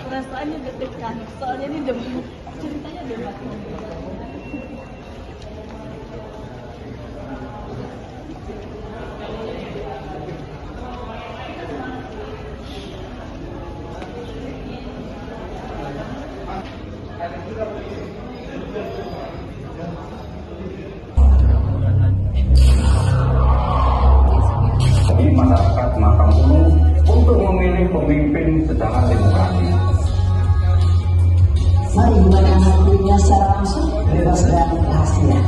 Perasaannya deg-degan, soalnya ini ceritanya debat. Masyarakat Makam Ulu untuk memilih pemimpin secara demokratis. Mari gunakan haknya secara langsung, bebas dan rahasia.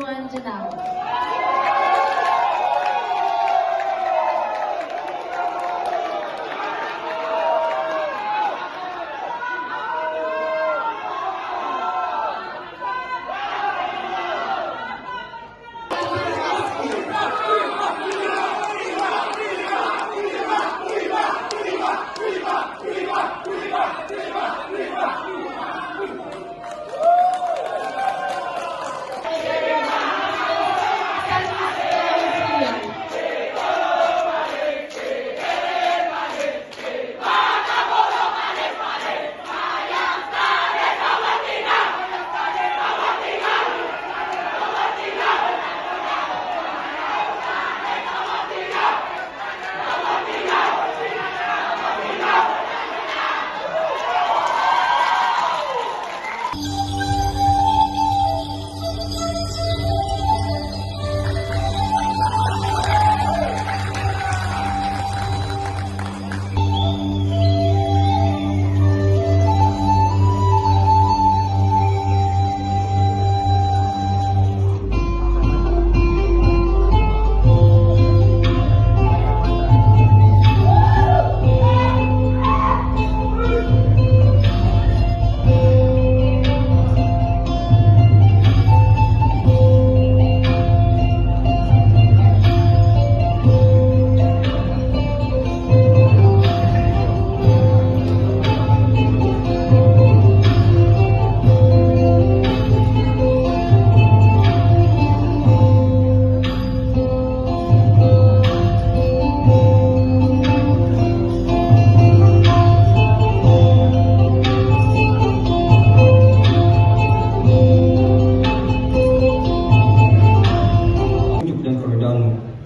Perempuan Jenang.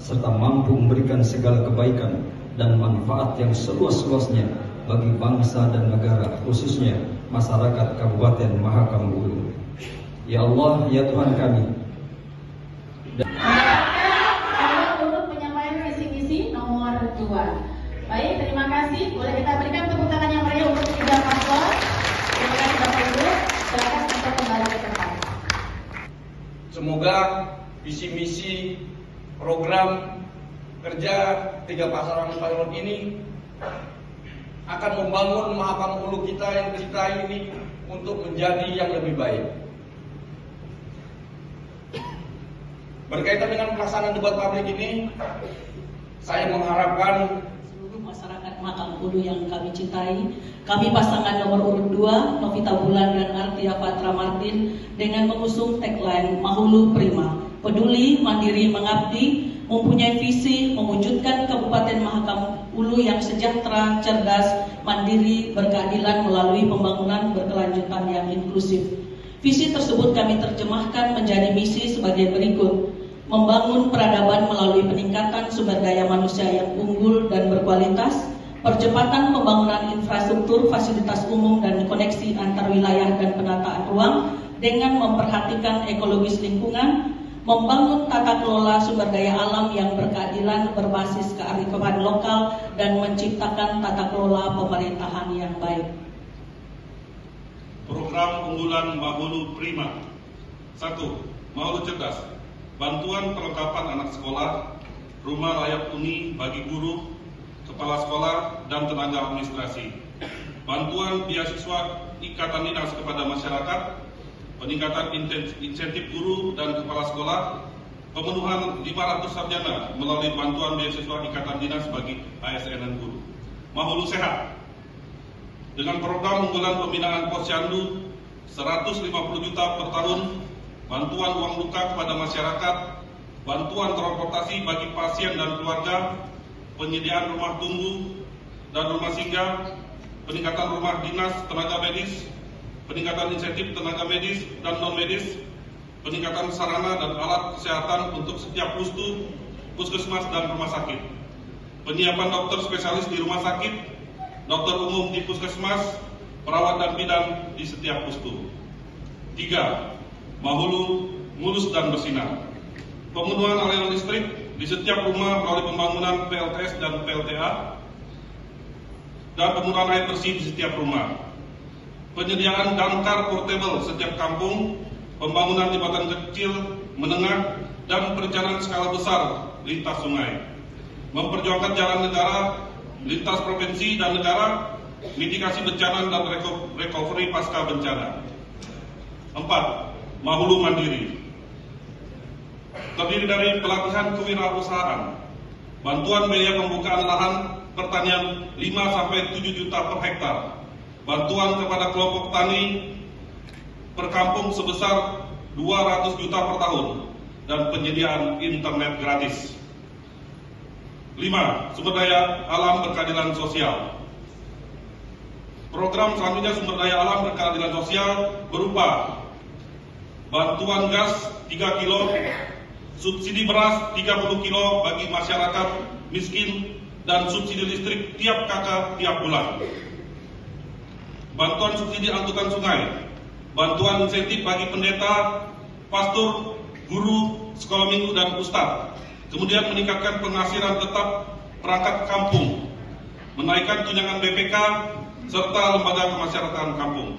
serta mampu memberikan segala kebaikan dan manfaat yang seluas-luasnya bagi bangsa dan negara, khususnya masyarakat Kabupaten Mahakam Ulu. Ya Allah, ya Tuhan kami. Untuk penyampaian visi-misi nomor 2. Baik, terima kasih. Boleh kita berikan tepuk tangan yang meriah untuk ketiga paslon. Terima kasih Bapak Ibu. Silakan untuk kembali ke tempat. Semoga visi-misi program kerja tiga pasangan calon ini akan membangun Mahakam Ulu kita ini untuk menjadi yang lebih baik. Berkaitan dengan pelaksanaan debat publik ini, saya mengharapkan seluruh masyarakat Mahakam Ulu yang kami cintai, kami pasangan nomor urut 2, Novita Bulan dan Artia Fatra Martin, dengan mengusung tagline Mahulu Prima, peduli, mandiri, mengabdi, mempunyai visi mewujudkan Kabupaten Mahakam Ulu yang sejahtera, cerdas, mandiri, berkeadilan melalui pembangunan berkelanjutan yang inklusif. Visi tersebut kami terjemahkan menjadi misi sebagai berikut: membangun peradaban melalui peningkatan sumber daya manusia yang unggul dan berkualitas, percepatan pembangunan infrastruktur, fasilitas umum dan koneksi antar wilayah dan penataan ruang dengan memperhatikan ekologis lingkungan, membangun tata kelola sumber daya alam yang berkeadilan berbasis kearifan lokal dan menciptakan tata kelola pemerintahan yang baik. Program unggulan Mahulu Prima. 1. Mahulu Cerdas. Bantuan perlengkapan anak sekolah, rumah layak huni bagi guru, kepala sekolah, dan tenaga administrasi. Bantuan beasiswa ikatan dinas kepada masyarakat, peningkatan insentif guru dan kepala sekolah, pemenuhan 500 sarjana melalui bantuan beasiswa ikatan dinas bagi ASN dan guru. Mahulu Sehat. Dengan program unggulan pembinaan posyandu 150 juta per tahun, bantuan uang luka kepada masyarakat, bantuan transportasi bagi pasien dan keluarga, penyediaan rumah tunggu dan rumah singgah, peningkatan rumah dinas tenaga medis, peningkatan insentif tenaga medis dan non-medis, peningkatan sarana dan alat kesehatan untuk setiap puskesmas dan rumah sakit, penyiapan dokter spesialis di rumah sakit, dokter umum di puskesmas, perawat dan bidan di setiap pustu. 3. Mahulu mulus dan bersinar. Pemenuhan aliran listrik di setiap rumah melalui pembangunan PLTS dan PLTA, dan penggunaan air bersih di setiap rumah. Penyediaan damkar portable setiap kampung, pembangunan jembatan kecil, menengah, dan perencanaan skala besar lintas sungai, memperjuangkan jalan negara, lintas provinsi dan negara, mitigasi bencana dan recovery pasca bencana. 4. Mahulu Mandiri terdiri dari pelatihan kewirausahaan, bantuan biaya pembukaan lahan pertanian 5-7 juta per hektar, bantuan kepada kelompok tani per kampung sebesar 200 juta per tahun, dan penyediaan internet gratis. 5. Sumber daya alam berkeadilan sosial. Program selanjutnya sumber daya alam berkeadilan sosial berupa bantuan gas 3 kilo, subsidi beras 30 kilo bagi masyarakat miskin, dan subsidi listrik tiap kakak tiap bulan. Bantuan subsidi angkutan sungai, bantuan insentif bagi pendeta, pastor, guru, sekolah minggu, dan ustadz. Kemudian meningkatkan penghasilan tetap perangkat kampung, menaikkan tunjangan BPK, serta lembaga kemasyarakatan kampung.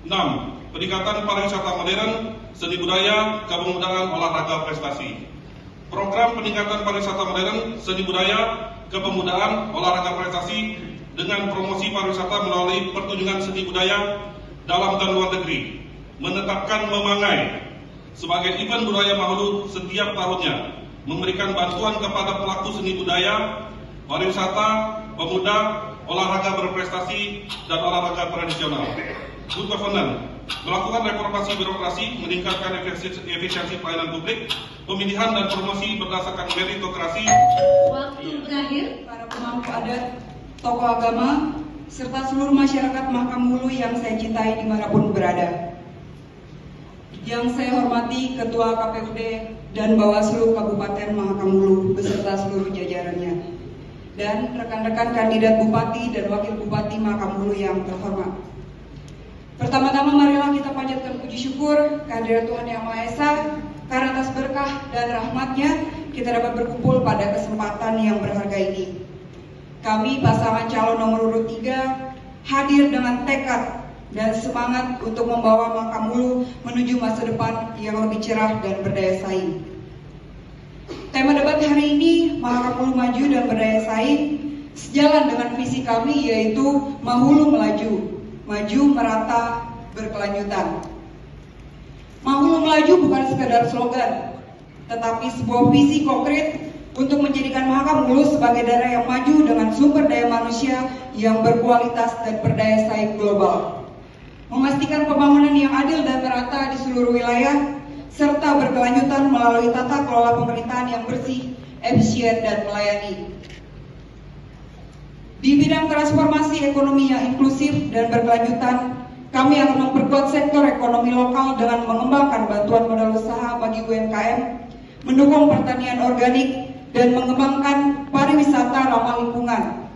6. Peningkatan pariwisata modern, seni budaya, kepemudaan, olahraga, prestasi. Program peningkatan pariwisata modern, seni budaya, kepemudaan, olahraga, prestasi dengan promosi pariwisata melalui pertunjukan seni budaya dalam dan luar negeri, menetapkan Memangai sebagai event budaya Mahulu setiap tahunnya, memberikan bantuan kepada pelaku seni budaya, pariwisata, pemuda, olahraga berprestasi, dan olahraga tradisional. Good governance, melakukan reformasi birokrasi, meningkatkan efisiensi pelayanan publik, pemilihan dan promosi berdasarkan meritokrasi. Waktu berakhir, para pemangku adat, tokoh agama, serta seluruh masyarakat Mahakam Hulu yang saya cintai dimanapun berada. Yang saya hormati Ketua KPUD dan Bawaslu Kabupaten Mahakam Hulu beserta seluruh jajarannya, dan rekan-rekan kandidat Bupati dan Wakil Bupati Mahakam Hulu yang terhormat. Pertama-tama marilah kita panjatkan puji syukur kehadirat Tuhan Yang Maha Esa, karena atas berkah dan rahmat-Nya kita dapat berkumpul pada kesempatan yang berharga ini. Kami pasangan calon nomor urut 3 hadir dengan tekad dan semangat untuk membawa Mahakam Hulu menuju masa depan yang lebih cerah dan berdaya saing. Tema debat hari ini, Mahakam Hulu Maju dan Berdaya Saing, sejalan dengan visi kami, yaitu Mahulu Melaju, maju, merata, berkelanjutan. Mahulu Melaju bukan sekadar slogan, tetapi sebuah visi konkret untuk menjadikan Mahakam Hulu sebagai daerah yang maju dengan sumber daya manusia yang berkualitas dan berdaya saing global. Memastikan pembangunan yang adil dan merata di seluruh wilayah, serta berkelanjutan melalui tata kelola pemerintahan yang bersih, efisien, dan melayani. Di bidang transformasi ekonomi yang inklusif dan berkelanjutan, kami akan memperkuat sektor ekonomi lokal dengan mengembangkan bantuan modal usaha bagi UMKM, mendukung pertanian organik, dan mengembangkan pariwisata ramah lingkungan.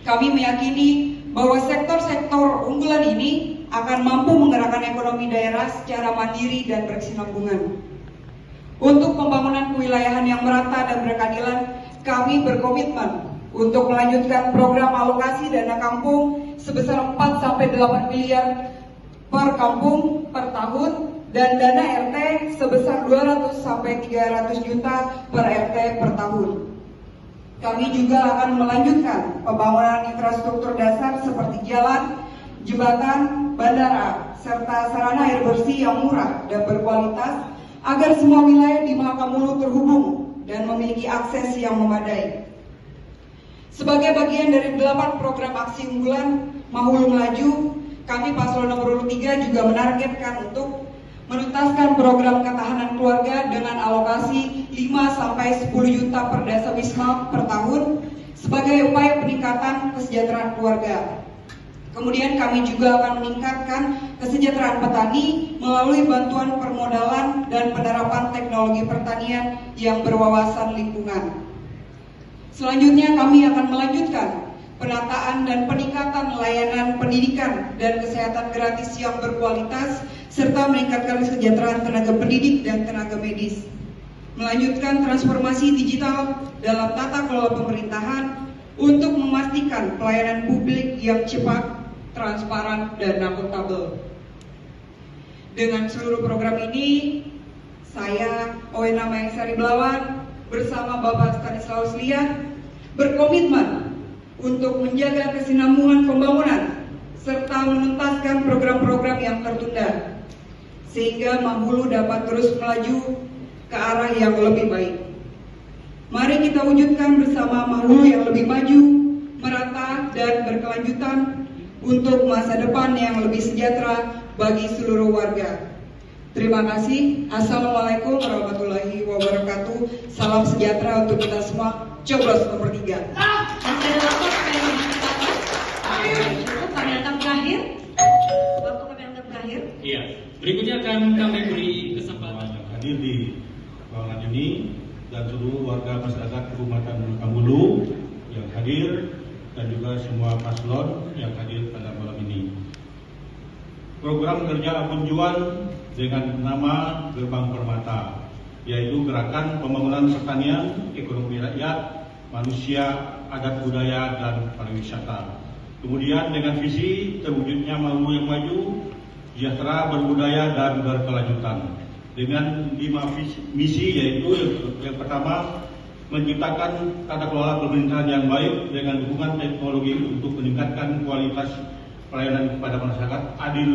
Kami meyakini bahwa sektor-sektor unggulan ini akan mampu menggerakkan ekonomi daerah secara mandiri dan berkesinambungan. Untuk pembangunan kewilayahan yang merata dan berkeadilan, kami berkomitmen untuk melanjutkan program alokasi dana kampung sebesar 4-8 miliar per kampung per tahun, dan dana RT sebesar 200-300 juta per RT per tahun. Kami juga akan melanjutkan pembangunan infrastruktur dasar seperti jalan, jembatan, bandara, serta sarana air bersih yang murah dan berkualitas agar semua wilayah di Mahakam Hulu terhubung dan memiliki akses yang memadai. Sebagai bagian dari 8 program aksi unggulan Mahulu Melaju, kami paslon nomor 3 juga menargetkan untuk menuntaskan program ketahanan keluarga dengan alokasi 5-10 juta per desa wisma per tahun sebagai upaya peningkatan kesejahteraan keluarga. Kemudian kami juga akan meningkatkan kesejahteraan petani melalui bantuan permodalan dan penerapan teknologi pertanian yang berwawasan lingkungan. Selanjutnya kami akan melanjutkan penataan dan peningkatan layanan pendidikan dan kesehatan gratis yang berkualitas, serta meningkatkan kesejahteraan tenaga pendidik dan tenaga medis. Melanjutkan transformasi digital dalam tata kelola pemerintahan untuk memastikan pelayanan publik yang cepat, transparan, dan akuntabel. Dengan seluruh program ini, saya, Owena Mayangsari Belawan, bersama Bapak Stanislaus Lia, berkomitmen untuk menjaga kesinambungan pembangunan serta menuntaskan program-program yang tertunda, sehingga Mahulu dapat terus melaju ke arah yang lebih baik. Mari kita wujudkan bersama Mahulu yang lebih maju, merata, dan berkelanjutan untuk masa depan yang lebih sejahtera bagi seluruh warga. Terima kasih. Assalamualaikum warahmatullahi wabarakatuh. Salam sejahtera untuk kita semua. Coblos nomor 3. Masih ada waktu kami anggap berakhir. Waktu kami anggap berakhir. Iya. Berikutnya akan kami beri kesempatan yang hadir di ruangan ini dan seluruh warga masyarakat Kecamatan Mahakam Ulu yang hadir dan juga semua paslon yang hadir pada malam ini. Program kerja Abun Juan dengan nama Gerbang Permata, yaitu gerakan pembangunan pertanian, ekonomi rakyat, manusia, adat budaya, dan pariwisata. Kemudian dengan visi terwujudnya Mahulu yang maju, sejahtera, berbudaya, dan berkelanjutan. Dengan 5 misi, yaitu yang pertama, menciptakan tata kelola pemerintahan yang baik dengan dukungan teknologi untuk meningkatkan kualitas pelayanan kepada masyarakat, adil,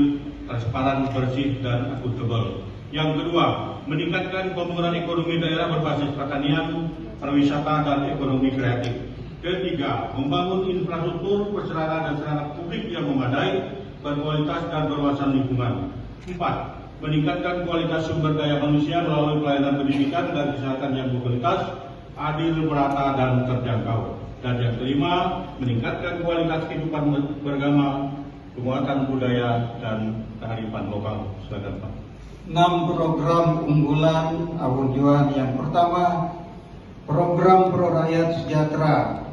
transparan, bersih, dan akuntabel. Yang kedua, meningkatkan pembangunan ekonomi daerah berbasis pertanian, pariwisata, dan ekonomi kreatif. Ketiga, membangun infrastruktur persarana dan sarana publik yang memadai, berkualitas, dan berwawasan lingkungan. 4. Meningkatkan kualitas sumber daya manusia melalui pelayanan pendidikan dan kesehatan yang berkualitas, adil, merata, dan terjangkau. Dan yang kelima, meningkatkan kualitas kehidupan beragama, penguatan budaya, dan kearifan lokal. Silakan Pak. 6 program unggulan Abun Juan. Yang pertama, program Pro Rakyat Sejahtera.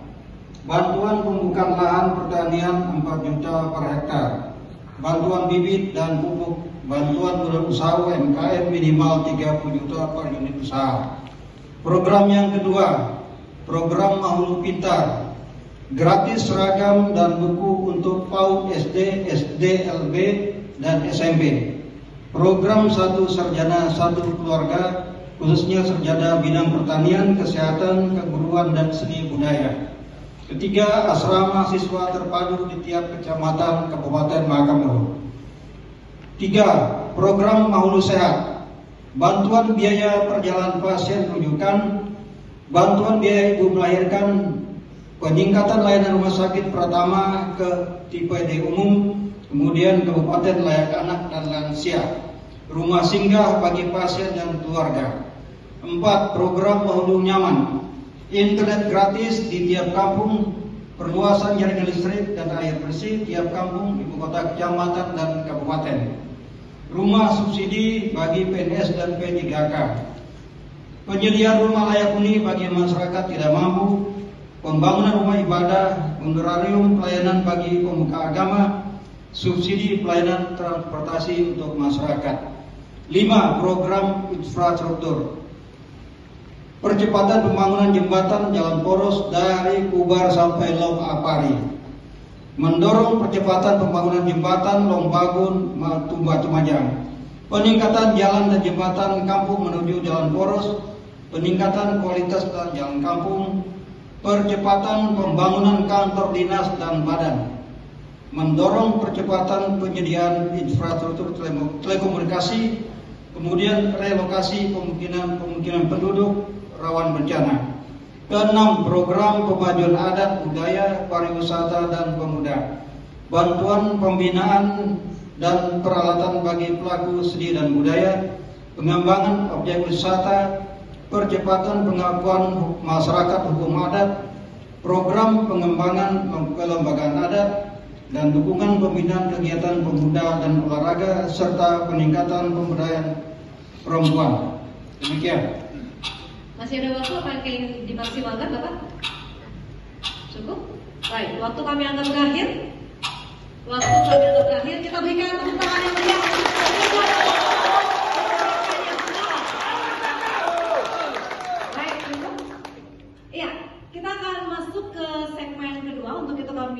Bantuan pembukaan lahan pertanian 4 juta per hektar. Bantuan bibit dan pupuk. Bantuan berusaha UMKM minimal 30 juta per unit usaha. Program yang kedua, program Mahulu Pintar. Gratis seragam dan buku untuk PAUD SD, SD, LB, dan SMP. Program 1 Sarjana 1 Keluarga, khususnya sarjana bidang pertanian, kesehatan, keguruan, dan seni budaya. Ketiga, asrama siswa terpadu di tiap kecamatan Kabupaten Mahakam Ulu. 3. Program Mahulu Sehat. Bantuan biaya perjalanan pasien rujukan, bantuan biaya ibu melahirkan, peningkatan layanan rumah sakit pertama ke tipe D umum, kemudian kabupaten layak anak dan lansia, rumah singgah bagi pasien dan keluarga. 4. Program Mahulu Nyaman. Internet gratis di tiap kampung, perluasan jaringan listrik dan air bersih tiap kampung, ibu kota, kecamatan, dan kabupaten. Rumah subsidi bagi PNS dan P3K. Penyediaan rumah layak huni bagi masyarakat tidak mampu. Pembangunan rumah ibadah, honorarium pelayanan bagi pemuka agama, subsidi pelayanan transportasi untuk masyarakat. 5. Program infrastruktur. Percepatan pembangunan jembatan jalan poros dari Kubar sampai Long Apari. Mendorong percepatan pembangunan jembatan Lombagun Batu Majang. Peningkatan jalan dan jembatan kampung menuju jalan poros. Peningkatan kualitas jalan kampung. Percepatan pembangunan kantor dinas dan badan. Mendorong percepatan penyediaan infrastruktur telekomunikasi. Kemudian relokasi pemukiman penduduk rawan bencana. Keenam, program pemajuan adat, budaya, pariwisata, dan pemuda. Bantuan pembinaan dan peralatan bagi pelaku seni dan budaya. Pengembangan objek wisata. Percepatan pengakuan masyarakat hukum adat. Program pengembangan kelembagaan adat. Dan dukungan pembinaan kegiatan pemuda dan olahraga. Serta peningkatan pemberdayaan perempuan. Demikian. Masih ada waktu apa yang ingin dimaksimalkan, Bapak? Cukup? Baik, waktu kami anggap berakhir.